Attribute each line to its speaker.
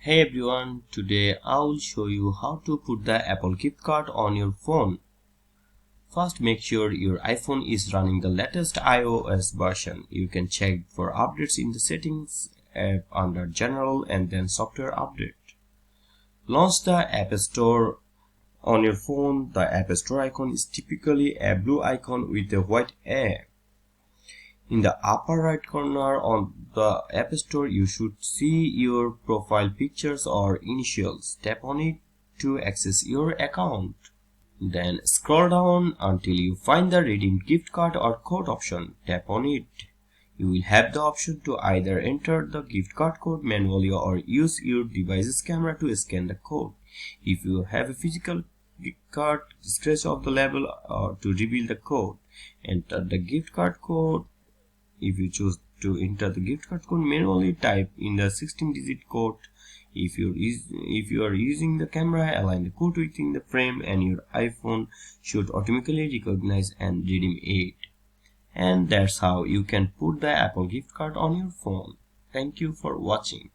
Speaker 1: Hey everyone, today I will show you how to put the Apple gift card on your phone. First, make sure your iPhone is running the latest iOS version. You can check for updates in the settings app under General and then Software Update. Launch the App Store on your phone. The App Store icon is typically a blue icon with a white A. In the upper right corner on the App Store, you should see your profile pictures or initials. Tap on it to access your account. Then scroll down until you find the redeem gift card or code option. Tap on it. You will have the option to either enter the gift card code manually or use your device's camera to scan the code. If you have a physical gift card, scratch off the label to reveal the code. Enter the gift card code. If you choose to enter the gift card code manually, type in the 16-digit code. If you are using the camera, align the code within the frame and your iPhone should automatically recognize and redeem it. And that's how you can put the Apple gift card on your phone. Thank you for watching.